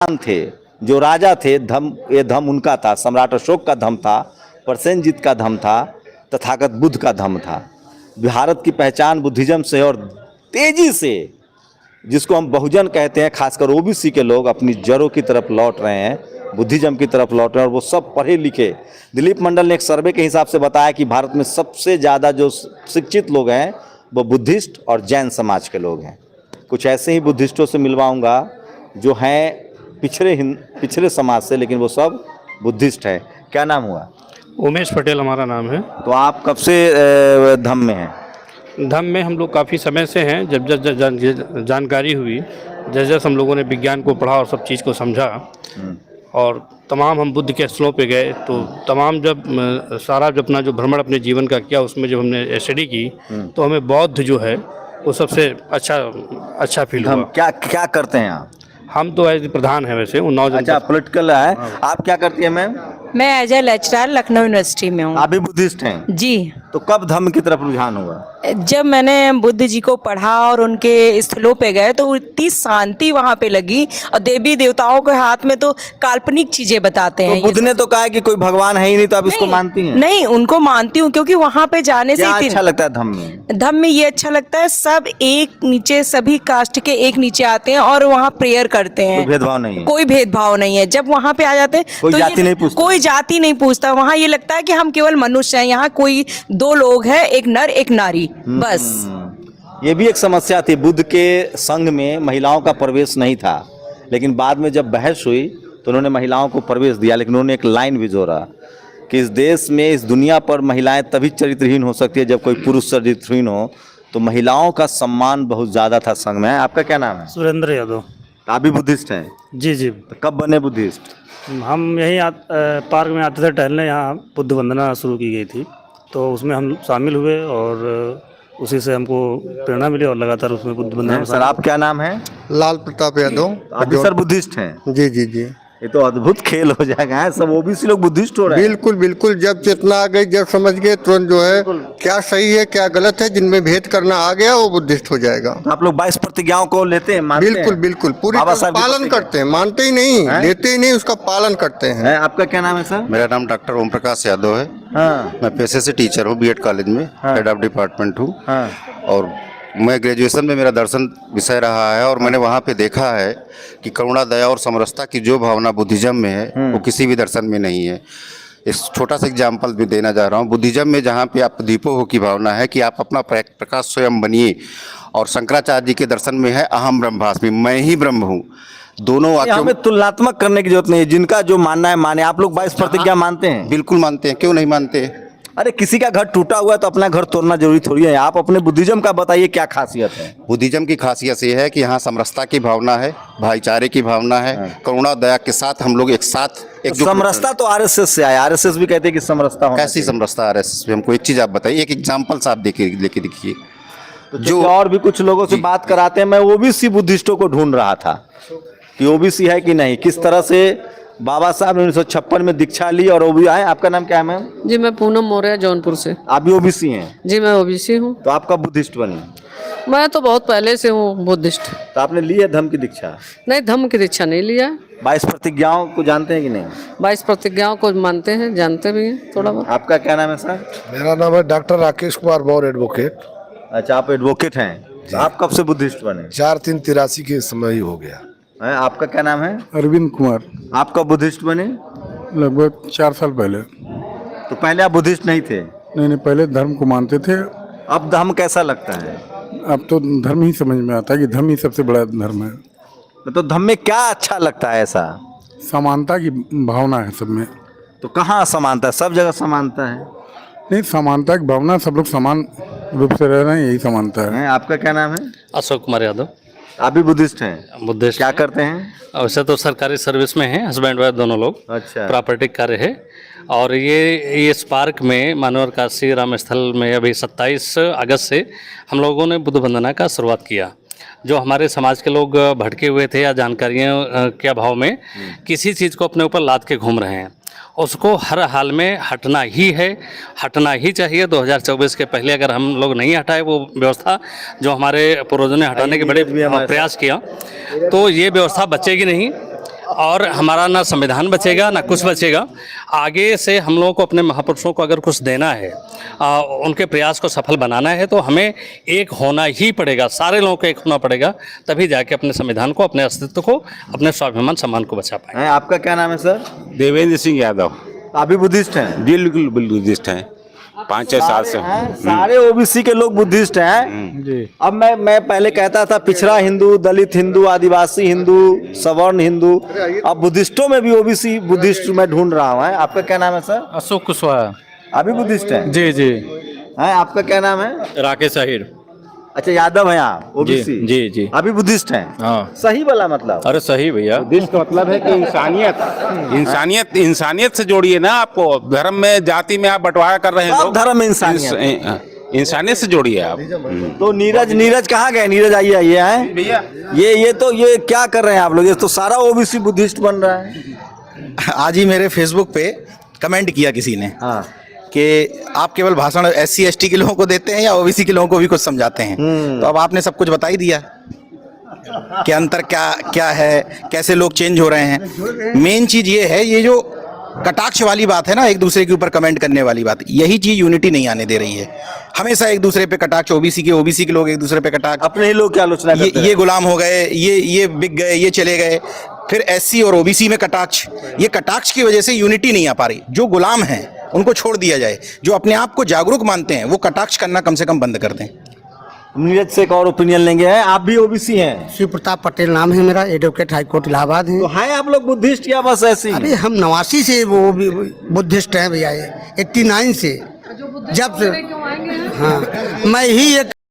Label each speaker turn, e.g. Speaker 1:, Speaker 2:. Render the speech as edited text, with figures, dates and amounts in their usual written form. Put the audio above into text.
Speaker 1: थे, जो राजा थे, ये धम उनका था। सम्राट अशोक का धम था, प्रसेनजीत का धम था, तथागत बुद्ध का धम था। भारत की पहचान बुद्धिज्म से, और तेजी से जिसको हम बहुजन कहते हैं, खासकर ओबीसी के लोग अपनी जड़ों की तरफ लौट रहे हैं, बुद्धिज्म की तरफ लौट रहे हैं, और वो सब पढ़े लिखे। दिलीप मंडल ने एक सर्वे के हिसाब से बताया कि भारत में सबसे ज़्यादा जो शिक्षित लोग हैं वो बुद्धिस्ट और जैन समाज के लोग हैं। कुछ ऐसे ही बुद्धिस्टों से मिलवाऊंगा जो हैं पिछड़े समाज से, लेकिन वो सब बुद्धिस्ट है। क्या नाम हुआ?
Speaker 2: उमेश पटेल हमारा नाम है।
Speaker 1: तो आप कब से धम्म में हैं?
Speaker 2: धम्म में हम लोग काफ़ी समय से हैं। जब जब जानकारी हुई, जैसे हम लोगों ने विज्ञान को पढ़ा और सब चीज़ को समझा, और तमाम हम बुद्ध के स्थलों पे गए, तो तमाम जब सारा जब अपना जो भ्रमण अपने जीवन का किया, उसमें जब हमने स्टडी की तो हमें बौद्ध जो है वो सबसे अच्छा फील हुआ।
Speaker 1: क्या क्या करते हैं आप?
Speaker 2: हम तो एज प्रधान हैं वैसे उन्नाव।
Speaker 1: अच्छा, पॉलिटिकल है। आप क्या करती हैं मैम?
Speaker 3: मैं as a lecturer Lucknow university में हूँ।
Speaker 1: आप भी बुद्धिस्ट हैं?
Speaker 3: जी।
Speaker 1: तो कब धम्म की तरफ रुझान हुआ?
Speaker 3: जब मैंने बुद्ध जी को पढ़ा और उनके स्थलों पे गए तो इतनी शांति वहाँ पे लगी, और देवी देवताओं के हाथ में तो काल्पनिक चीजें बताते हैं।
Speaker 1: तो बुद्ध ने तो कहा है कि कोई भगवान है ही नहीं, तो आप इसको मानती हैं?
Speaker 3: नहीं, उनको मानती हूँ, क्योंकि वहाँ पे जाने से
Speaker 1: अच्छा लगता है धम्म में?
Speaker 3: धम्म में ये अच्छा लगता है, सब एक नीचे, सभी कास्ट के एक नीचे आते हैं और वहाँ प्रेयर करते हैं।
Speaker 1: कोई भेदभाव नहीं है?
Speaker 3: कोई भेदभाव नहीं है। जब वहाँ पे आ जाते हैं
Speaker 1: कोई जाति नहीं पूछता?
Speaker 3: कोई जाति नहीं पूछता। वहाँ ये लगता है कि हम केवल मनुष्य हैं। यहाँ कोई दो लोग हैं, एक नर एक नारी, बस।
Speaker 1: ये भी एक समस्या थी। बुद्ध के संघ में महिलाओं का प्रवेश नहीं था, लेकिन बाद में जब बहस हुई तो उन्होंने महिलाओं को प्रवेश दिया। लेकिन उन्होंने एक लाइन भी जोड़ा कि इस देश में, इस दुनिया पर महिलाएं तभी चरित्रहीन हो सकती है जब कोई पुरुष चरित्रहीन हो। तो महिलाओं का सम्मान बहुत ज़्यादा था संघ में। आपका क्या नाम है?
Speaker 2: सुरेंद्र यादव।
Speaker 1: आप भी बुद्धिस्ट हैं?
Speaker 2: जी जी।
Speaker 1: तो कब बने बुद्धिस्ट?
Speaker 2: हम यहीं पार्क में आते थे टहलने, यहाँ बुद्ध वंदना शुरू की गई थी, तो उसमें हम शामिल हुए और उसी से हमको प्रेरणा मिली और लगातार उसमें बुद्ध वंदना।
Speaker 1: सर, आप क्या नाम है?
Speaker 4: लाल प्रताप यादव।
Speaker 1: आप भी सर बुद्धिस्ट हैं?
Speaker 4: जी जी जी।
Speaker 1: ये तो अद्भुत खेल हो जाएगा है, सब ओबीसी लोग बुद्धिस्ट हो रहे हैं।
Speaker 4: बिल्कुल बिल्कुल, जब चेतना आ गई, जब समझ गए तुरंत जो है क्या सही है क्या गलत है, जिनमें भेद करना आ गया वो बुद्धिस्ट हो जाएगा।
Speaker 1: तो आप लोग 22 प्रतिज्ञाओं को लेते हैं, मानते
Speaker 4: बिल्कुल
Speaker 1: हैं?
Speaker 4: बिल्कुल, पूरी
Speaker 1: बाबा
Speaker 4: तरह
Speaker 1: साहब की
Speaker 4: पालन
Speaker 1: प्रतिज्ञा।
Speaker 4: करते हैं, मानते ही नहीं, लेते ही नहीं, उसका पालन करते हैं।
Speaker 1: आपका क्या नाम है सर?
Speaker 5: मेरा नाम डॉक्टर ओम प्रकाश यादव है।
Speaker 1: हाँ
Speaker 5: मैं पेशे से टीचर हूँ, बीएड कॉलेज में हेड ऑफ डिपार्टमेंट हूँ।
Speaker 1: हाँ।
Speaker 5: और मैं ग्रेजुएशन में मेरा दर्शन विषय रहा है, और मैंने वहाँ पे देखा है कि करुणा, दया और समरसता की जो भावना बुद्धिज्म में है वो किसी भी दर्शन में नहीं है। एक छोटा सा एग्जाम्पल भी देना चाह रहा हूँ। बुद्धिज्म में जहाँ पे आप दीपों की भावना है कि आप अपना प्रकाश स्वयं बनिए, और शंकराचार्य जी के दर्शन में है अहम ब्रह्मास्मि, मैं ही ब्रह्म हूँ। दोनों वाक्यों में
Speaker 1: हमें तुलनात्मक करने की जरूरत नहीं है, जिनका जो मानना है माने। आप लोग 22 प्रतिज्ञा मानते हैं?
Speaker 5: बिल्कुल मानते हैं, क्यों नहीं मानते।
Speaker 1: अरे किसी का घर टूटा हुआ है तो अपना घर तोड़ना जरूरी थोड़ी है। आप अपने बुद्धिज्म का बताइए क्या खासियत है?
Speaker 5: बुद्धिज्म की खासियत ये है कि यहाँ समरसता की भावना है, भाईचारे की भावना है, करुणा दया के साथ हम लोग एक साथ
Speaker 1: समरसता तो आरएसएस से आया। आरएसएस भी कहते हैं कि समरसता होना
Speaker 5: कैसी समरसता आरएसएस में? हमको एक चीज आप बताइए, एक एग्जांपल आप लेके दिखिए।
Speaker 1: जो और भी कुछ लोगों से बात कराते हैं। मैं ओबीसी बुद्धिस्टों को ढूंढ रहा था कि ओबीसी है कि नहीं, किस तरह से बाबा साहब ने 1956 में दीक्षा ली और ओबीसी आए। आपका नाम क्या है मैम?
Speaker 6: जी, मैं पूनम मौर्य, जौनपुर से।
Speaker 1: आप भी ओबीसी हैं?
Speaker 6: जी, मैं ओबीसी हूँ।
Speaker 1: तो आप कब बुद्धिस्ट बने?
Speaker 6: मैं तो बहुत पहले से हूँ बुद्धिस्ट।
Speaker 1: तो आपने ली है धम्म की दीक्षा?
Speaker 6: नहीं, धम्म की दीक्षा नहीं लिया।
Speaker 1: 22 प्रतिज्ञाओं को जानते हैं कि नहीं?
Speaker 6: 22 प्रतिज्ञाओं को मानते हैं, जानते भी हैं थोड़ा बहुत।
Speaker 1: आपका क्या नाम है सर?
Speaker 4: मेरा नाम है डॉक्टर राकेश कुमार मौर्य, एडवोकेट।
Speaker 1: अच्छा, आप एडवोकेट हैं। आप कब से बुद्धिस्ट बने?
Speaker 4: 4/3/83 के समय ही हो गया।
Speaker 1: आपका क्या नाम है?
Speaker 7: अरविंद कुमार।
Speaker 1: आप कब बुद्धिस्ट बने?
Speaker 7: लगभग 4 साल पहले।
Speaker 1: तो पहले आप बुद्धिस्ट नहीं थे?
Speaker 7: नहीं, पहले धर्म को मानते थे।
Speaker 1: अब धर्म कैसा लगता है?
Speaker 7: अब तो धर्म ही समझ में आता है कि धर्म ही सबसे बड़ा धर्म है।
Speaker 1: तो धर्म में क्या अच्छा लगता है ऐसा?
Speaker 7: समानता की भावना है सब में।
Speaker 1: तो कहाँ समानता है? सब जगह समानता है।
Speaker 7: नहीं, समानता की भावना, सब लोग समान रूप से रह रहे हैं, यही समानता है।
Speaker 1: आपका क्या नाम है?
Speaker 2: अशोक कुमार यादव।
Speaker 1: आप भी बुद्धिस्ट हैं?
Speaker 2: बुद्धिस्ट।
Speaker 1: क्या करते हैं?
Speaker 2: वैसे तो सरकारी सर्विस में हैं, हस्बैंड वाइफ दोनों लोग।
Speaker 1: अच्छा।
Speaker 2: प्रॉपर्टी कार्य है। और ये इस पार्क में मानवर काशी राम स्थल में अभी 27 अगस्त से हम लोगों ने बुद्ध वंदना का शुरुआत किया। जो हमारे समाज के लोग भटके हुए थे या जानकारियों के अभाव में किसी चीज़ को अपने ऊपर लाद के घूम रहे हैं, उसको हर हाल में हटना ही है, हटना ही चाहिए। 2024 के पहले अगर हम लोग नहीं हटाए वो व्यवस्था जो हमारे पूर्वजों ने हटाने के बड़े प्रयास किया, तो ये व्यवस्था बचेगी नहीं। और हमारा ना संविधान बचेगा ना कुछ बचेगा। आगे से हम लोगों को अपने महापुरुषों को अगर कुछ देना है, उनके प्रयास को सफल बनाना है, तो हमें एक होना ही पड़ेगा, सारे लोगों को एक होना पड़ेगा, तभी जाके अपने संविधान को, अपने अस्तित्व को, अपने स्वाभिमान सम्मान को बचा पाएंगे।
Speaker 1: आपका क्या नाम है सर?
Speaker 8: देवेंद्र सिंह यादव।
Speaker 1: आप भी बुद्धिस्ट हैं?
Speaker 8: बिल्कुल बुद्धिस्ट हैं, 5-6 साल से।
Speaker 1: सारे ओबीसी के लोग बुद्धिस्ट हैं जी। अब मैं पहले कहता था पिछड़ा हिंदू, दलित हिंदू, आदिवासी हिंदू, सवर्ण हिंदू, अब बुद्धिस्टों में भी ओबीसी बुद्धिस्ट मैं ढूंढ रहा हूँ। आपका क्या नाम है सर?
Speaker 9: अशोक कुशवाहा।
Speaker 1: आप भी बुद्धिस्ट हैं?
Speaker 9: जी जी।
Speaker 1: आपका क्या नाम है?
Speaker 9: राकेश आहिर।
Speaker 1: अच्छा, यादव हैं आप, ओबीसी?
Speaker 9: जी जी।
Speaker 1: अभी बुद्धिस्ट हैं?
Speaker 9: हाँ।
Speaker 1: सही वाला मतलब?
Speaker 9: अरे सही भैया।
Speaker 8: बुद्धिस्ट का मतलब है कि इंसानियत से जोड़िए ना। आपको धर्म में, जाति में आप बंटवारा कर रहे हैं लोग।
Speaker 1: धर्म में
Speaker 8: इंसानियत से जोड़िए आप।
Speaker 1: तो नीरज कहाँ गए? नीरज आइए हैं भैया। ये क्या कर रहे हैं आप लोग? ये तो सारा ओबीसी बुद्धिस्ट बन रहा है।
Speaker 10: आज ही मेरे फेसबुक पे कमेंट किया किसी ने कि आप केवल भाषण SC ST के लोगों को देते हैं या ओबीसी के लोगों को भी कुछ समझाते हैं। तो अब आपने सब कुछ बता ही दिया कि अंतर क्या है, कैसे लोग चेंज हो रहे हैं। मेन चीज ये है, ये जो कटाक्ष वाली बात है ना, एक दूसरे के ऊपर कमेंट करने वाली बात, यही चीज यूनिटी नहीं आने दे रही है। हमेशा एक दूसरे पे कटाक्ष, ओबीसी के लोग एक दूसरे पे कटाक्ष,
Speaker 1: अपने ही लोग की आलोचना करते हैं।
Speaker 10: ये गुलाम हो गए, ये बिक गए, ये चले गए। फिर SC और OBC में कटाक्ष, ये कटाक्ष की वजह से यूनिटी नहीं आ पा रही। जो गुलाम हैं उनको छोड़ दिया जाए, जो अपने आप को जागरूक मानते हैं वो कटाक्ष करना कम से कम बंद कर दें।
Speaker 1: नीरज से एक और ओपिनियन लेंगे। आप भी ओबीसी हैं?
Speaker 11: शिव प्रताप पटेल नाम है मेरा, एडवोकेट हाई कोर्ट इलाहाबाद है।
Speaker 1: तो हैं आप लोग बुद्धिस्ट या बस ऐसे ही?
Speaker 11: अरे हम 89 से वो भी बुद्धिस्ट हैं भैया, 89 से, जब से। हाँ, मैं ही एक